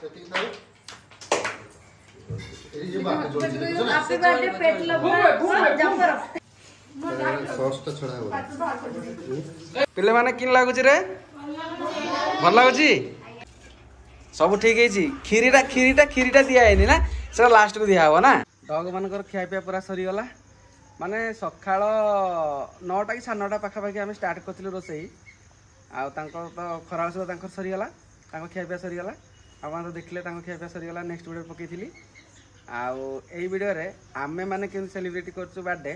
happy birthday पेट पिले माने किन लागुच रे भल लागुच सब ठीक है खीरीटा दिया है ना से लास्ट को दिया ना डग मानकर खिया पिया पूरा सरीगला माने सकाळ 9टा कि 9:30 पाखापाखि आम स्टार्ट करूँ रोसई तो खरा सब सरीगला खिया पिया सरीगला आप तो देखिले खिया पिया सरीगला नेक्स्ट वीडियो पकई आई वीडियो रे आमे माने केन सेलिब्रेट करछु बर्थडे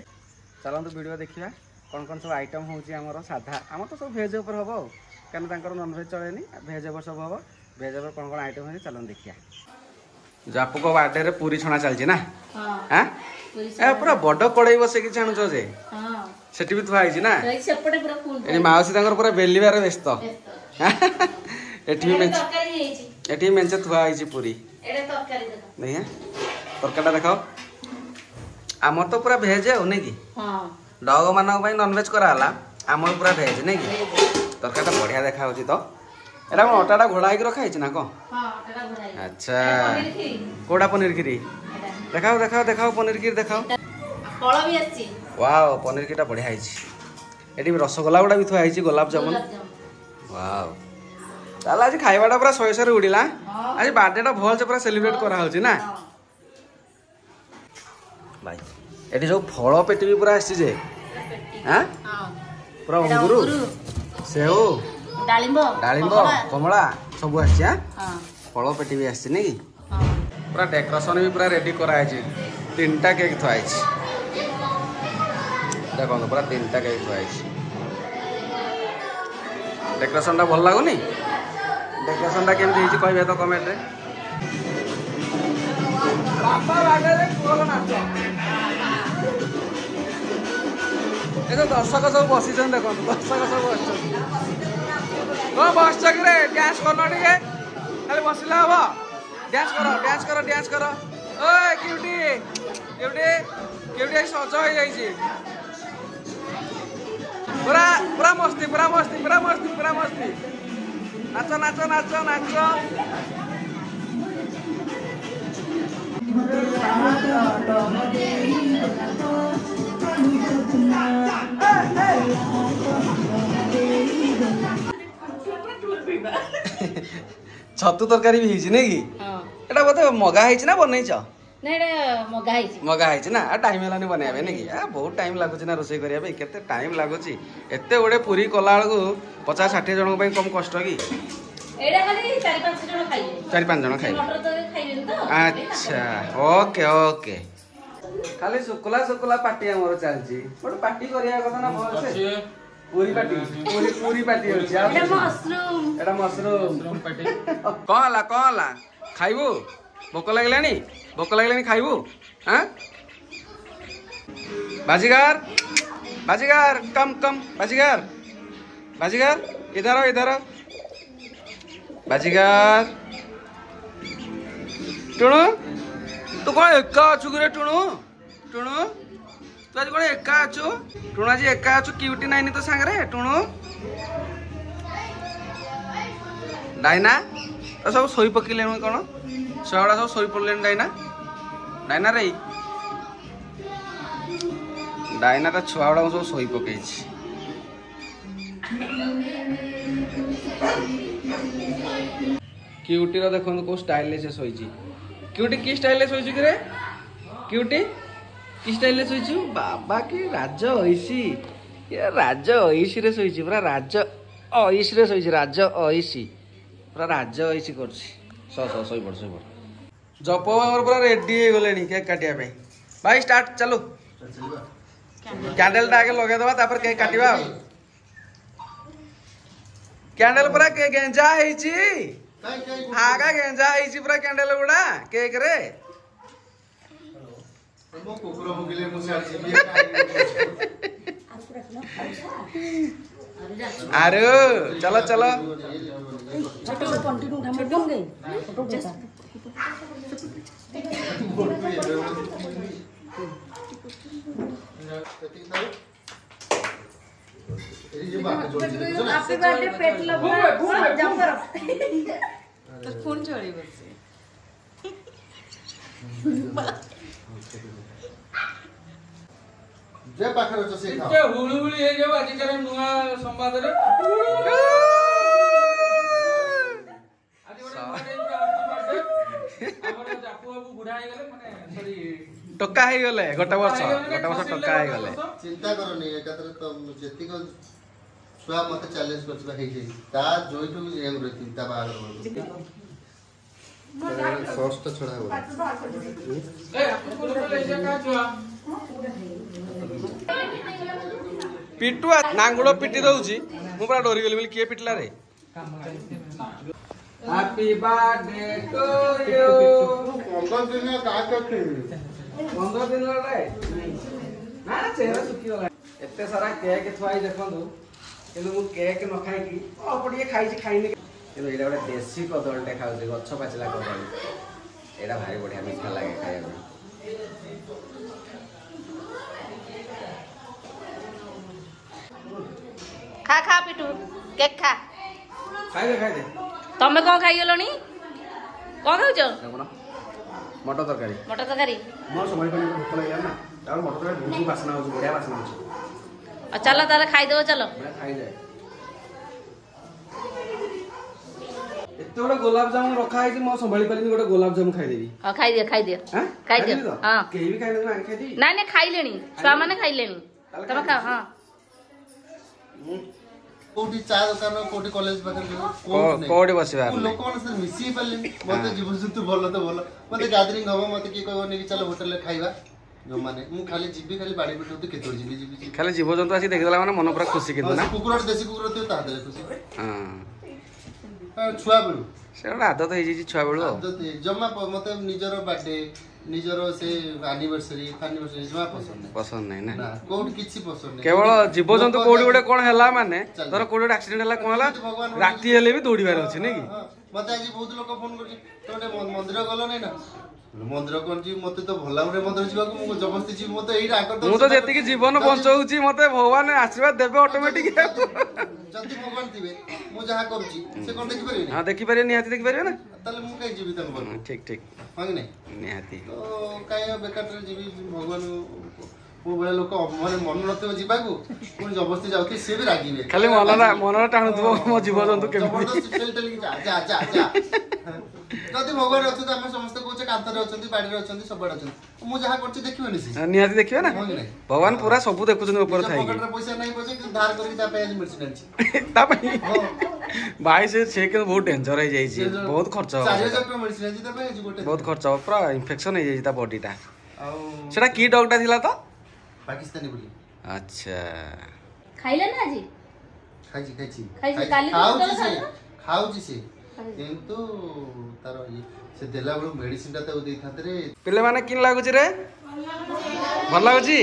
चलतु वीडियो देखिया कौन कौन सब आइटम होमर साधा आम तो सब भेज उपर हम कहीं नॉनभेज चलेनी भेज उपर सब हम भेज उपर कौन कौन आइटम हो चलो देखिया जापू को बर्थडे रे पूरी छणा चलछि ना हां ए पूरा बड़ कड़ाई बसे कि छाणुछ जे हां सेठी भी थुआ आइछि ना सेपटे पूरा फुल एनी माउसी तांकर पूरा बेलिबार व्यस्त एठी मेंचे थुआ आइछि पूरी एडे तरकारी देखो नहीं है तरकाटा देखो आम तो पूरा भेज है नहीं कि डग मान नॉनवेज कराला आम पूरा भेज नहीं कि तरकाटा बढ़िया देखा होची तो एटा कौन अटाटा घोड़ा होकर रखा है ना कौन अच्छा कोड़ा पनीर खीरी देखाओ देखाओ देखाओ पनीर खीर देखाओ वाओ पनीर खीरटा बढ़िया है रसगोला गुड़ा भी थुआ है गुलाब जामुन वाओ ताल आज खाइबाटा पूरा 100 उड़िला आज बर्थडेटा भल से पूरा सेलिब्रेट करा होची ना भाई एटी जो फल पेटी भी पूरा आसी जे हां पूरा अंगूर सेव डालिंब कमला सब आसी हां फल पेटी भी आसी नहीं पूरा डेकोरेशन भी पूरा रेडी करा है 3टा केक थुआ है देखो पूरा 3टा केक थुआ है डेकोरेशन टा भल लागुनी डेकोरेशन टा केमती हिची कहबे तो कमेंट रे बापा बाडे रे कोल नाच ए तो दर्शक सब बसी छन देखो दर्शक सब बस ओ बस कि रे डांस करनो टिके खाली बसिला हबो डांस करो ओए क्यूटी सज हो जाई पूरा मस्ती नाच छतु तरकारी भी हिची नहीं कि एटा बोते मगा हिची ना बनैछ मगा हिची ना टाइम हेलानी बनाबे नहीं कि बहुत टाइम लागुची ना रोसई करिया बे केते टाइम लागुची एते ओडे पूरी कला को 50-60 जन पई कम कष्ट कि एडा खाली 4-5 जन खाइबे 4-5 जन खाइबे मटर तो खाइबे तो अच्छा ओके खाली सुकुला पार्टी हमर चलची बड पार्टी करिया कथा ना भल से पूरी पार्टी हो एटा मशरूम पार्टी कहला खाइबू भोक लागलानी खाइबू हां बाजीगर कम बाजीगर इधर बाजीगर टुणु तू कौन एका अच्छु रे टुणु तू आज कौन एका अच्छु टुणु आज एका अच्छु क्यूटी नाइनी तो सांगरे टुणु डाइना तो सब सोई पकिले कौन छुआ सब सोई पड़े डाइना रे डाइना ता छुआ गुड़ा सब सोई पकई क्यूटी रो देखो को स्टाइल से सोईची क्यूटी की स्टाइल ले सोईची रे क्यूटी की स्टाइल ले सोईची बाबा की राज ऐसी ये राज ऐसी रे सोईची पूरा राज ऐसी रे सोईची राज ऐसी पूरा राज ऐसी करछि सोई पड़ जप पूरा रेडी हो गलेनी केक काटिया पे भाई स्टार्ट चलो कैंडल टा आगे लगे दबा तापर केक काटिबा कैंडल पूरा के गेंजा हेची आगा गेंजा हेची पूरा कैंडल गुडा केक रे मो कुकुर मुगिले मुसे अरे चलो छोटो कंटिन्यू उठा मत गए हैप्पी बर्थडे पेट लो जंप करो तो फोन चली बस जे पाखर छ से खाओ जे हुळु हुळु हे जो आज कर नुआ संवाद रे आज हमर जापू बाबू बुढा हे गेले माने सॉरी टक्का हे गेले गोटा वर्ष टक्का हे गेले चिंता करनी एकात्र तो जेति को छुआ मते चैलेंज करछबा हे जे ता जोइटु एम रति ता बाहर सॉस तो छड़ा हो ए आपको ले जा का छुआ पिटुआ नांगुड़ पिटी दउची मु पूरा डरी गेली मिल किए पिटला रे हैप्पी बर्थडे टू यू 15 दिन का करथि 15 दिन रे ना चेहरा सुखी गला एते सारा केक थवाई देखंदु किंतु मु केक न खाई की अपडिए खाई छी खाइने किंतु एटा बडा देसी कदळटे खाउ छी गच्छ पाचला कदळ एटा भारी बढ़िया मीठा लागे खाइबा खा खा पिटू केक खा खाइ दे तमे कौन खाई गलनी कौन खाउछ देखो ना मटर तरकारी मटर तरकारी मो समय पर भूख लागला ना तार मटर तरकारी बहुत वासना हो बढ़िया वासना हो चलो ताले खाई दो चलो मैं खाइ जाए एते बड़ा गुलाब जामुन रखा है मो संभाली पालिनी गोटे गुलाब जामुन खाइ देबी हां खाई दियो हैं खाई दियो हां केही भी खाइ ना खाइ दी ना खाई लेनी छुआ माने खाई लेनी तमे खा हां कोठी चा दुकान कोठी कॉलेज पाकर कोडी बसिबा लोक मन से मिसी पाले मते जीवन जंतु भलो तो भलो मते गैदरिंग हबो मते की कहबो नि चलो होटल ले खाइबा जो माने मु खाली जीबी खाली बाड़ी पे तो केतोर जीबी खाली जीव जंतु आसी देखिदला माने मन पूरा खुशी किंतु ना कुकुर देसी कुकुर तो ता दे खुशी हां छुआ बेलु से आदत हे जी छुआ बेलु आदत जम्मा मते निजर बर्थडे निजर से एनिवर्सरी जमा पसंद नहीं ना कोड किछि पसंद नहीं केवल जीव जंतु कोडी गोटे कोन हला माने तोर कोडी गोटे एक्सीडेंट हला कोन हला राती हेले भी दौड़ीबार अछि नै कि मते आज बहुत लोग फोन करछि तोटे मंदिर गलो नै ना मंदिर कोन जी मते तो भला रे मंदिर जीवा को मु जबरदस्ती जी मते एई आकर मु तो जेति कि जीवन बंचौछि मते भगवान आशीर्वाद देबे ऑटोमेटिक जति भगवान थिबे मु जहा करूछि से कोन देखि परिबे हां देखि परिबे निहाती देखि परिबे ना तले मु कहि जीवित हम ठीक ठीक हां कि नहीं निहाती तो काय बेकार जीवी भगवान मो बळे लोक माने मन नथिबो जीवा को कोन जबरदस्ती जाउथि से भी रागीबे खाली मन टाणुथबो मो जीव जंतु केमि जबरदस्ती टेल जा जा जा जा जदि भगवान अछि त हम समस्त कहूचे कांतर अछंती बाडी रे अछंती सब अछंती मु जहा करछि देखिबेनी से निहाती देखिबे ना भगवान पूरा सब देखुछन ऊपर थाई पॉकेट रे पैसा नहीं पछे धार करके ता पे आज मेडिसिन आछि ता पई भाई से के बहुत डेंजर हो जाई छी बहुत खर्च 4000 टका मेडिसिन आछि ता पे आज गोटे बहुत खर्च पूरा इन्फेक्शन हो जाई ता बॉडीटा सेटा की डॉगटा थिला तो पाकिस्तानी बोली अच्छा खाइले ना जी खाइछि काली खाउछि से किंतु तार से देला बळो मेडिसिन ता दै थाते रे पिले माने किन लागुची रे भल लागुची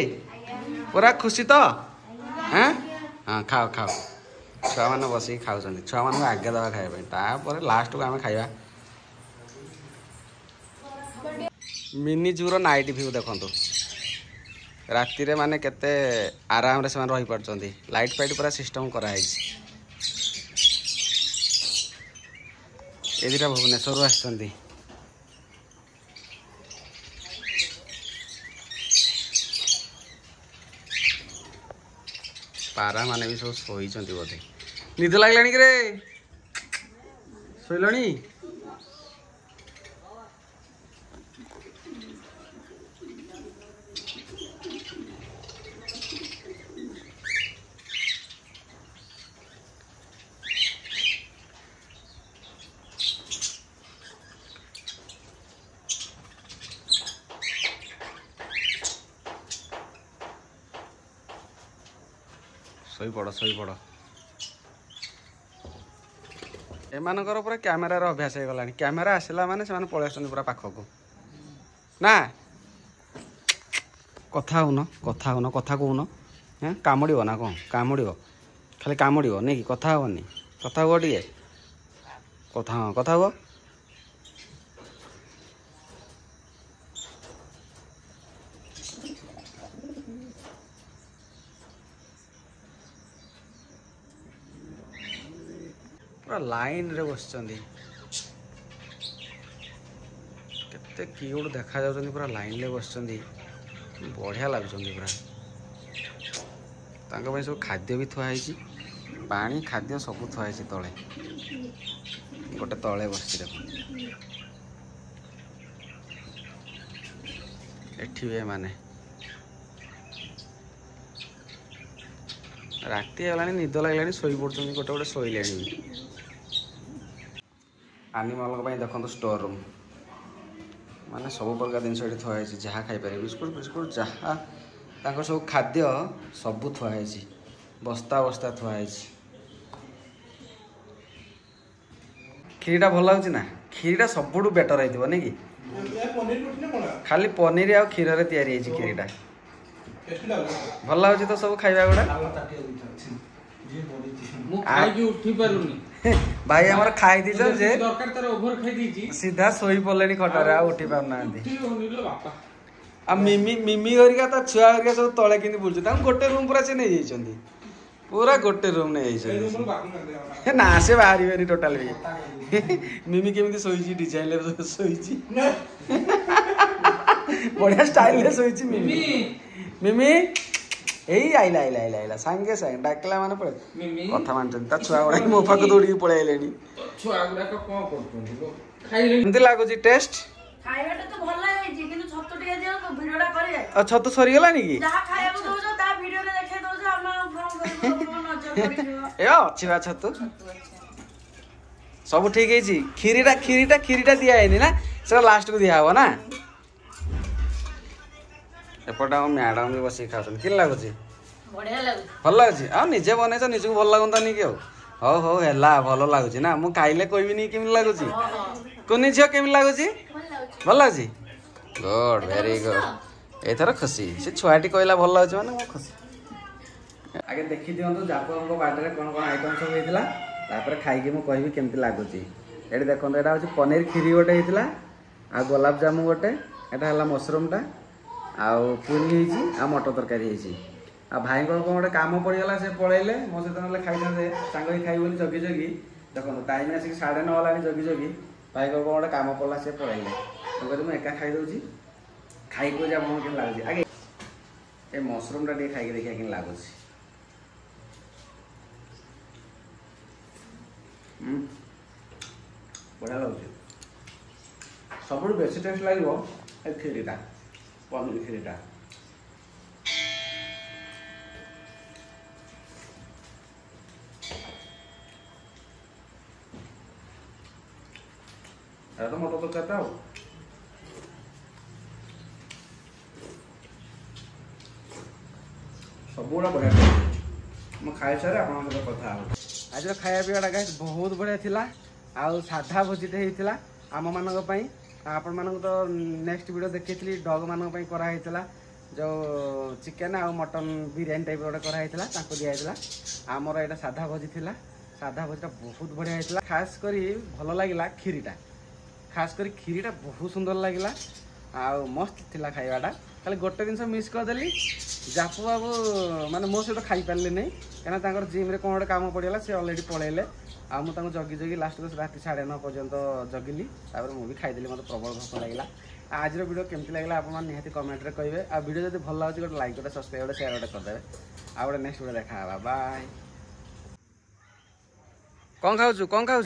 पूरा खुशी तो हैं हां खाओ खाओ छुआ माने बसी खाउछन छुआ माने आगे दवा खाइबे तापर लास्ट को हमें खाइबा मिनी जूरो नाइट व्यू देखंतु राति रे माने केते आराम रे समान रही पड़चंदी लाइट फाइट पूरा सिस्टम करा है एदिरा भुवनेश्वर आछंदी पारा माने भी सब सोई चंदी बोधे निद लागलानी कि रे सोइलणी सोई पड़ एमानकर पूरा कैमेरार अभ्यास हो गलानी कैमेरा आसला माने से पळै आछन पूरा पाखक ना कथा होन कथा कहून हैं कामुड़ो ना कौन कामुड़ो खाली कामुड़ो नहीं कि कथा हेनी कथा हुआ टे कथा हाँ कथा हुआ पूरा लाइन रे बस ते किए गोटे देखा जाउछन्ती पूरा लाइन ले बसछन्ती बढ़िया लागुछन्ती पूरा तांको भाई सब खाद्य भी थुआ है पानी खाद्य सब थुआ है तले गोटे तले बस देख एठी भी माने राति है निद लगे शोई पड़े गोटे गोटे शोले आनिमल देखो स्टोर रूम माने सब प्रकार जिन थुआई जहाँ खाईपर बिस्कुट बिस्कुट जहाँ सब खाद्य सब थुआई बस्ता बस्ता थुआई खीरीटा भल लगुच ना खीरीटा सबुठ बेटर है नहीं कि खाली पनीर आ क्षीर रे तैयारी खीरीटा भल लगुच तो सब खाଇବା गुड़ा भाई हमार खाई दी जे सीधा सोई पड़े खटारे आ उठी पारना आ मिमी मिमी हरिका तो छुआ हरिका सब तले कि बुलूँ गोटे रूम पूरा से नहीं जाइछन्ती पूरा गोटे रूम नहीं ना से बाहरी बारी टोटाल भी मिमी केमी शोची डिजाइन शोची बढ़िया स्टाइल शोची मिमी मिमी यही आइला आइला आइला आइला सांगे सांगे डाकला माने पड़े कथा मानछन ता छुआ गुडा मो पाक दौड़ी पळे आइलेनी छुआ गुडा को कोन करछन गो खाइले एमती लागुची टेस्ट खाइबाटा तो भल लागै छी किंतु छत्तु टिके दियो तो वीडियोटा करि आ छत्तु सरी गेला नी की जहा खाइबो दोजो ता वीडियो रे देखे दोजो हम फोन नजर करियो ए अछि बा छत्तु सब ठीक है जी खीरीटा दिया है ना से लास्ट को दिया हो ना एपटा मैडम भी बस खाऊँ कि लगुच बढ़िया लागु भल लगुच आ निजे बनैछ निजको भल लागुंतानी कि हो हो हैला भल लगुच ना मु खाइले कहबिनी केमि लागुच कोनी झियो केमि लागुच भल लगुच गुड वेरी गुड एथर खुशी से छुआटी कहला भल लगुच माने मु खुशी आगे देखि दियंतु जापनको बाटरे कोन कोन आइटम सब हेतिला तापर खाइके मु कहबी केमति लागुच एडी देखन एटा होची पनीर खीरी गोटे हेतिला आ गुलाब जामुन गोटे एटा हला मशरूम टा आउ पूरी आ मटर तरकारी आ भाई को गोटे काम पड़गला से पलैले मो सहित ना खाई सांग खाई जगी जगी देखो टाइम आसिक 9:30 होगा जगी जगी भाई को गोटे काम पड़ा से पलैले तो मुझे एका खाई दूसरी खाई को के लगुच आगे ये मशरूम टा खाई देखिए कि लगुच बढ़िया लगुच सब बेस टेस्ट लगे खीरीटा पनीर खीरीटा तो मटर तरकारीटा सब गुड़ा बढ़िया मुझे खाई सारे आप कथा आज खाया पीवाटा गाइस बहुत बढ़िया थिला आउ साधा भोजीटे होता आम मानी आपण मानक तो नेक्स्ट वीडियो देखी डग मानक कराई जो चिकेन आ मटन बिरयानी टाइप गोटे कराई दिखाई आमर यहाँ साधा भोजी थिला साधा भोजीटा बहुत बढ़िया होता खास करी भल लगे खीरीटा खास करी खीरीटा बहुत सुंदर लगे आ मस्त थिला खाइबाटा खाली गोटे जिन मिस करदेली जापू बाबू माने मो सहित खाई पारे नहीं कहीं जिम रे कौन गोटे काम पड़गला से अलरेडी पलैले आ मुझे जगी जगी लास्ट को रात 9:30 पर्यंत जगिली मुझे खाईदेली मतलब प्रबल भोक लगे आज वीडियो केमती लगे आप निहाती कमेंट रे कहे आ वीडियो जब भल लगे गोटे लाइक गोटे सब्सक्राइब गोटे शेयर गोटे करदे आ गोटे नेक्स्ट वीडियो देखा बाय कौन खाऊ